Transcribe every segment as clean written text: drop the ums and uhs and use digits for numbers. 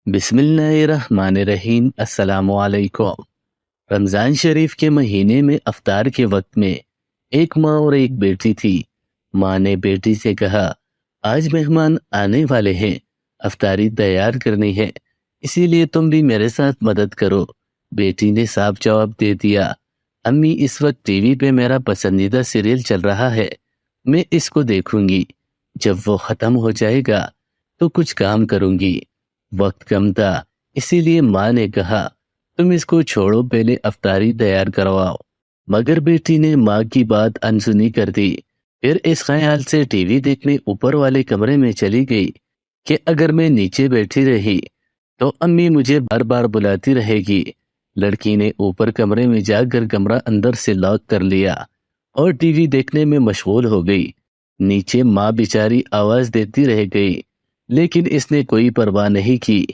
بسم اللہ الرحمن الرحیم۔ السلام علیکم۔ رمضان شریف کے مہینے میں افطار کے وقت میں ایک ماں اور ایک بیٹی تھی۔ ماں نے بیٹی سے کہا، آج مہمان آنے والے ہیں، افطاری تیار کرنی ہے، اسی لیے تم بھی میرے ساتھ مدد کرو۔ بیٹی نے صاف جواب دے دیا، امی اس وقت ٹی وی پہ میرا پسندیدہ سیریل چل رہا ہے، میں اس کو دیکھوں گی، جب وہ ختم ہو جائے گا تو کچھ کام کروں گی۔ وقت کم تھا، اسی لیے ماں نے کہا، تم اس کو چھوڑو، پہلے افطاری تیار کرواؤ۔ مگر بیٹی نے ماں کی بات انسنی کر دی، پھر اس خیال سے ٹی وی دیکھنے اوپر والے کمرے میں چلی گئی کہ اگر میں نیچے بیٹھی رہی تو امی مجھے بار بار بلاتی رہے گی۔ لڑکی نے اوپر کمرے میں جا کر کمرہ اندر سے لاک کر لیا اور ٹی وی دیکھنے میں مشغول ہو گئی۔ نیچے ماں بیچاری آواز دیتی رہ گئی، لیکن اس نے کوئی پرواہ نہیں کی۔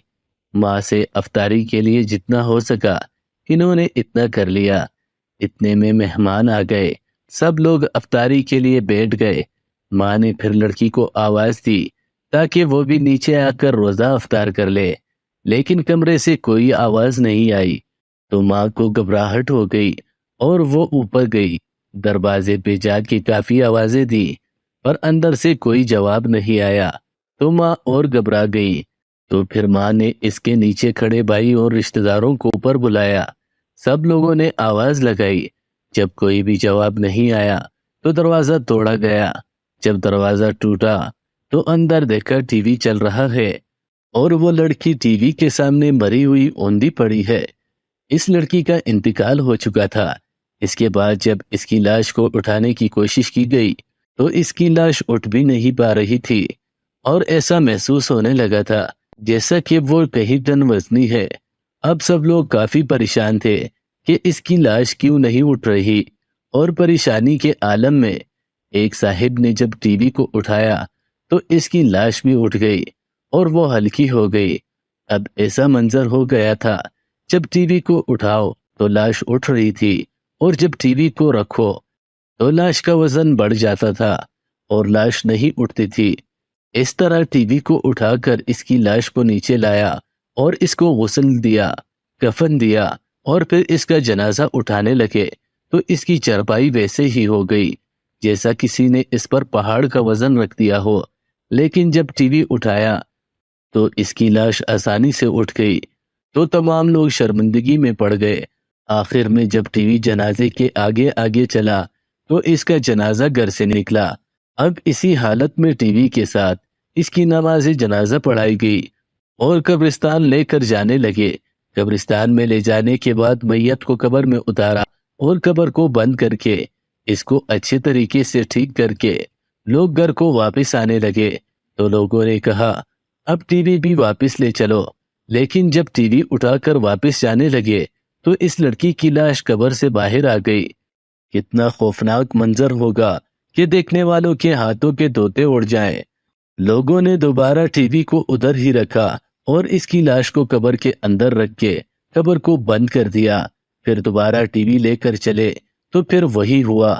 ماں سے افطاری کے لیے جتنا ہو سکا انہوں نے اتنا کر لیا۔ اتنے میں مہمان آ گئے، سب لوگ افطاری کے لیے بیٹھ گئے۔ ماں نے پھر لڑکی کو آواز دی تاکہ وہ بھی نیچے آ کر روزہ افطار کر لے، لیکن کمرے سے کوئی آواز نہیں آئی تو ماں کو گھبراہٹ ہو گئی اور وہ اوپر گئی۔ دروازے پہ جا کے کافی آوازیں دی پر اندر سے کوئی جواب نہیں آیا تو ماں اور گھبرا گئی۔ تو پھر ماں نے اس کے نیچے کھڑے بھائی اور رشتہ داروں کو اوپر بلایا۔ سب لوگوں نے آواز لگائی، جب کوئی بھی جواب نہیں آیا تو دروازہ توڑا گیا۔ جب دروازہ ٹوٹا تو اندر دیکھا ٹی وی چل رہا ہے اور وہ لڑکی ٹی وی کے سامنے مری ہوئی اوندھی پڑی ہے۔ اس لڑکی کا انتقال ہو چکا تھا۔ اس کے بعد جب اس کی لاش کو اٹھانے کی کوشش کی گئی تو اس کی لاش اٹھ بھی نہیں پا رہی تھی اور ایسا محسوس ہونے لگا تھا جیسا کہ وہ کئی ٹن وزنی ہے۔ اب سب لوگ کافی پریشان تھے کہ اس کی لاش کیوں نہیں اٹھ رہی، اور پریشانی کے عالم میں ایک صاحب نے جب ٹی وی کو اٹھایا تو اس کی لاش بھی اٹھ گئی اور وہ ہلکی ہو گئی۔ اب ایسا منظر ہو گیا تھا، جب ٹی وی کو اٹھاؤ تو لاش اٹھ رہی تھی اور جب ٹی وی کو رکھو تو لاش کا وزن بڑھ جاتا تھا اور لاش نہیں اٹھتی تھی۔ اس طرح ٹی وی کو اٹھا کر اس کی لاش کو نیچے لایا اور اس کو غسل دیا، کفن دیا اور پھر اس کا جنازہ اٹھانے لگے تو اس کی چرپائی ویسے ہی ہو گئی جیسا کسی نے اس پر پہاڑ کا وزن رکھ دیا ہو۔ لیکن جب ٹی وی اٹھایا تو اس کی لاش آسانی سے اٹھ گئی تو تمام لوگ شرمندگی میں پڑ گئے۔ آخر میں جب ٹی وی جنازے کے آگے آگے چلا تو اس کا جنازہ گھر سے نکلا۔ اب اسی حالت میں ٹی وی کے ساتھ اس کی نماز جنازہ پڑھائی گئی اور قبرستان لے کر جانے لگے۔ قبرستان میں لے جانے کے بعد میت کو قبر میں اتارا اور قبر کو بند کر کے اس کو اچھے طریقے سے ٹھیک کر کے لوگ گھر کو واپس آنے لگے تو لوگوں نے کہا، اب ٹی وی بھی واپس لے چلو۔ لیکن جب ٹی وی اٹھا کر واپس جانے لگے تو اس لڑکی کی لاش قبر سے باہر آ گئی۔ کتنا خوفناک منظر ہوگا کہ دیکھنے والوں کے ہاتھوں کے طوطے اڑ جائیں۔ لوگوں نے دوبارہ ٹی وی کو ادھر ہی رکھا اور اس کی لاش کو قبر کے اندر رکھ کے قبر کو بند کر دیا۔ پھر دوبارہ ٹی وی لے کر چلے تو پھر وہی ہوا،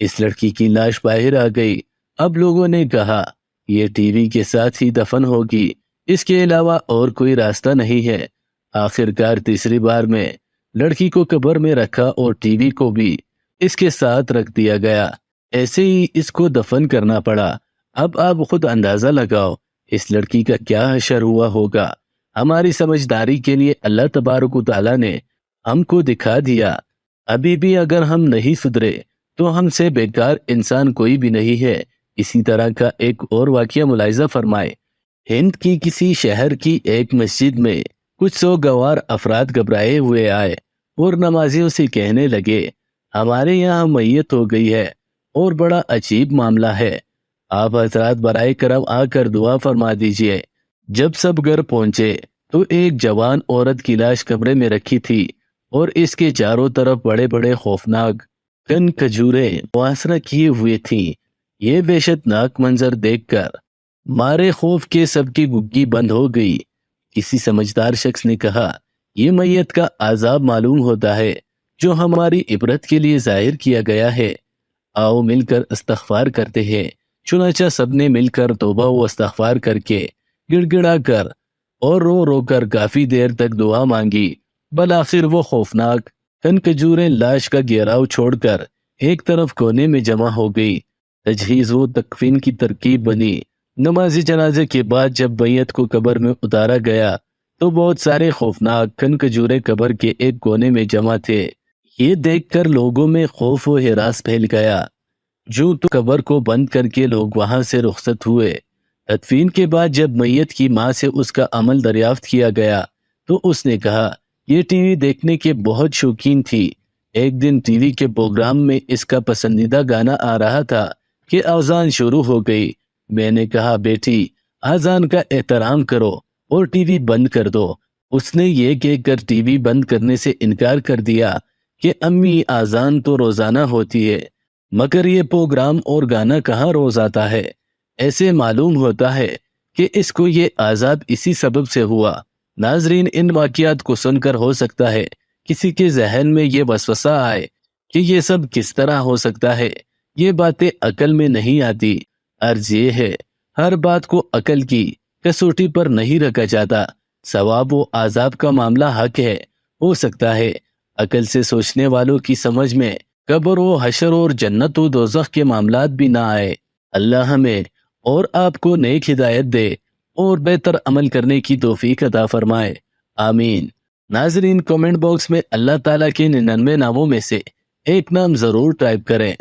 اس لڑکی کی لاش باہر آ گئی۔ اب لوگوں نے کہا، یہ ٹی وی کے ساتھ ہی دفن ہوگی، اس کے علاوہ اور کوئی راستہ نہیں ہے۔ آخر کار تیسری بار میں لڑکی کو قبر میں رکھا اور ٹی وی کو بھی اس کے ساتھ رکھ دیا گیا۔ ایسے ہی اس کو دفن کرنا پڑا۔ اب آپ خود اندازہ لگاؤ اس لڑکی کا کیا حشر ہوا ہوگا۔ ہماری سمجھداری کے لیے اللہ تبارک و تعالیٰ نے ہم کو دکھا دیا۔ ابھی بھی اگر ہم نہیں سدھرے تو ہم سے بیکار انسان کوئی بھی نہیں ہے۔ اسی طرح کا ایک اور واقعہ ملاحظہ فرمائے۔ ہند کی کسی شہر کی ایک مسجد میں کچھ سوگوار افراد گھبرائے ہوئے آئے اور نمازیوں سے کہنے لگے، ہمارے یہاں میت ہو گئی ہے اور بڑا عجیب معاملہ ہے، آپ حضرات برائے کرم آ کر دعا فرما دیجئے۔ جب سب گھر پہنچے تو ایک جوان عورت کی لاش کمرے میں رکھی تھی اور اس کے چاروں طرف بڑے بڑے خوفناک کن کھجوریں محاصرہ کیے ہوئے تھیں۔ یہ وحشت ناک منظر دیکھ کر مارے خوف کے سب کی گگی بند ہو گئی۔ کسی سمجھدار شخص نے کہا، یہ میت کا عذاب معلوم ہوتا ہے جو ہماری عبرت کے لیے ظاہر کیا گیا ہے، آؤ مل کر استغفار کرتے ہیں۔ چنانچہ سب نے مل کر توبہ و استغفار کر کے گڑ گڑا کر اور رو رو کر کافی دیر تک دعا مانگی۔ بالآخر وہ خوفناک کھجوریں لاش کا گھیراؤ چھوڑ کر ایک طرف کونے میں جمع ہو گئی۔ تجہیز و تکفین کی ترکیب بنی۔ نماز جنازے کے بعد جب میت کو قبر میں اتارا گیا تو بہت سارے خوفناک کھجوریں قبر کے ایک کونے میں جمع تھے۔ یہ دیکھ کر لوگوں میں خوف و ہراس پھیل گیا۔ جو تو قبر کو بند کر کے لوگ وہاں سے رخصت ہوئے۔ تدفین کے بعد جب میت کی ماں سے اس کا عمل دریافت کیا گیا تو اس نے کہا یہ ٹی وی دیکھنے کے بہت شوقین تھی۔ ایک دن ٹی وی کے پروگرام میں اس کا پسندیدہ گانا آ رہا تھا کہ اذان شروع ہو گئی۔ میں نے کہا بیٹی اذان کا احترام کرو اور ٹی وی بند کر دو۔ اس نے یہ کہہ کر ٹی وی بند کرنے سے انکار کر دیا کہ امی اذان تو روزانہ ہوتی ہے، مگر یہ پروگرام اور گانا کہاں روز آتا ہے۔ ایسے معلوم ہوتا ہے کہ اس کو یہ عذاب اسی سبب سے ہوا۔ ناظرین، ان واقعات کو سن کر ہو سکتا ہے کسی کے ذہن میں یہ وسوسہ آئے کہ یہ سب کس طرح ہو سکتا ہے، یہ باتیں عقل میں نہیں آتی۔ عرض یہ ہے ہر بات کو عقل کی کسوٹی پر نہیں رکھا جاتا۔ ثواب و عذاب کا معاملہ حق ہے، ہو سکتا ہے عقل سے سوچنے والوں کی سمجھ میں قبر و حشر اور جنت و دوزخ کے معاملات بھی نہ آئے۔ اللہ ہمیں اور آپ کو نیک ہدایت دے اور بہتر عمل کرنے کی توفیق عطا فرمائے، آمین۔ ناظرین، کمنٹ باکس میں اللہ تعالیٰ کے 99 ناموں میں سے ایک نام ضرور ٹائپ کریں۔